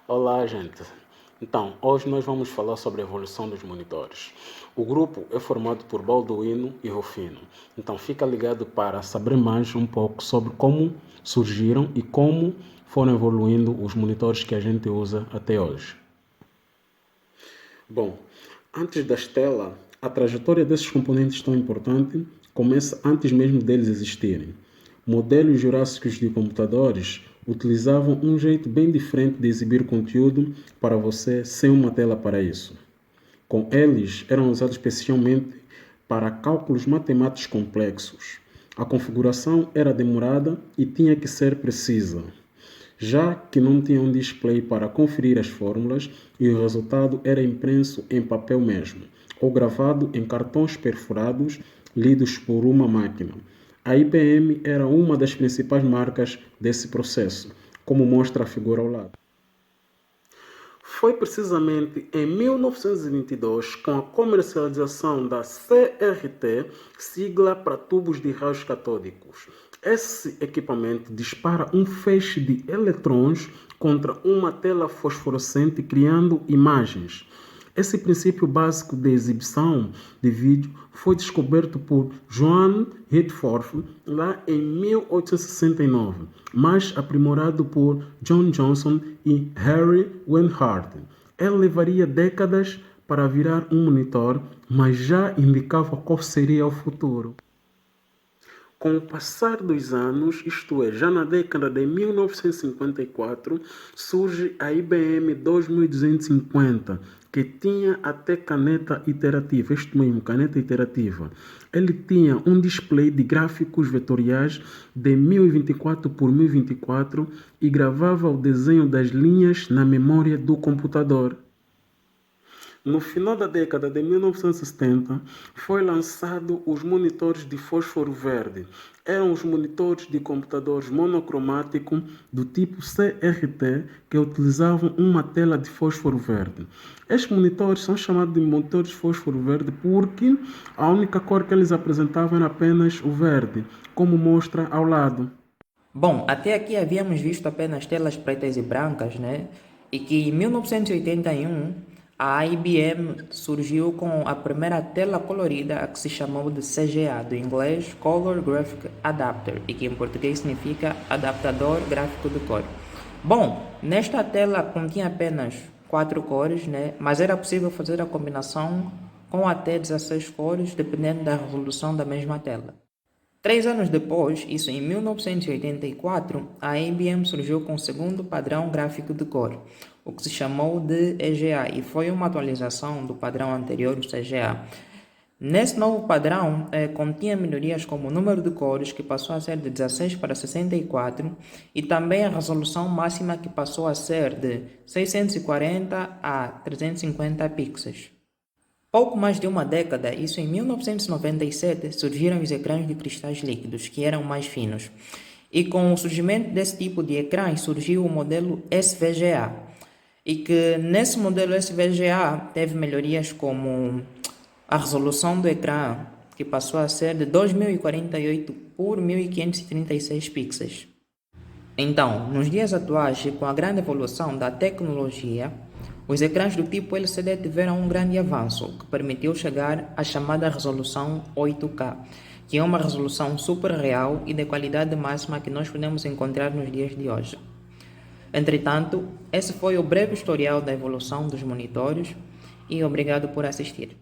Olá, gente. Então, hoje nós vamos falar sobre a evolução dos monitores. O grupo é formado por Balduino e Rufino. Então, fica ligado para saber mais um pouco sobre como surgiram e como foram evoluindo os monitores que a gente usa até hoje. Bom, antes da Stella, a trajetória desses componentes tão importante começa antes mesmo deles existirem. Modelos jurássicos de computadores utilizavam um jeito bem diferente de exibir conteúdo para você sem uma tela para isso. Com eles, eram usados especialmente para cálculos matemáticos complexos. A configuração era demorada e tinha que ser precisa, já que não tinha um display para conferir as fórmulas e o resultado era impresso em papel mesmo, ou gravado em cartões perfurados lidos por uma máquina. A IBM era uma das principais marcas desse processo, como mostra a figura ao lado. Foi precisamente em 1922, com a comercialização da CRT, sigla para tubos de raios catódicos. Esse equipamento dispara um feixe de eletrões contra uma tela fosforescente, criando imagens. Esse princípio básico de exibição de vídeo foi descoberto por Johann Ritforth lá em 1869, mas aprimorado por John Johnson e Harry Wenhart. Ele levaria décadas para virar um monitor, mas já indicava qual seria o futuro. Com o passar dos anos, isto é, já na década de 1954, surge a IBM 2250, que tinha até caneta iterativa, isto mesmo, caneta iterativa. Ele tinha um display de gráficos vetoriais de 1024 por 1024 e gravava o desenho das linhas na memória do computador. No final da década de 1970, foi lançado os monitores de fósforo verde. Eram os monitores de computadores monocromáticos do tipo CRT que utilizavam uma tela de fósforo verde. Estes monitores são chamados de monitores de fósforo verde porque a única cor que eles apresentavam era apenas o verde, como mostra ao lado. Bom, até aqui havíamos visto apenas telas pretas e brancas, né? E que em 1981 a IBM surgiu com a primeira tela colorida, a que se chamou de CGA, do inglês Color Graphic Adapter, e que em português significa adaptador gráfico de cor. Bom, nesta tela continha apenas 4 cores, né? Mas era possível fazer a combinação com até 16 cores, dependendo da resolução da mesma tela. 3 anos depois, isso em 1984, a IBM surgiu com o segundo padrão gráfico de cor, o que se chamou de EGA, e foi uma atualização do padrão anterior, o CGA. Nesse novo padrão, continha melhorias como o número de cores, que passou a ser de 16 para 64, e também a resolução máxima, que passou a ser de 640 a 350 pixels. Pouco mais de uma década, isso em 1997, surgiram os ecrãs de cristais líquidos, que eram mais finos. E com o surgimento desse tipo de ecrãs, surgiu o modelo SVGA. E que nesse modelo SVGA teve melhorias como a resolução do ecrã, que passou a ser de 2048 por 1536 pixels. Então, nos dias atuais, com a grande evolução da tecnologia, os ecrãs do tipo LCD tiveram um grande avanço, que permitiu chegar à chamada resolução 8K, que é uma resolução super real e de qualidade máxima que nós podemos encontrar nos dias de hoje. Entretanto, esse foi o breve historial da evolução dos monitores e obrigado por assistir.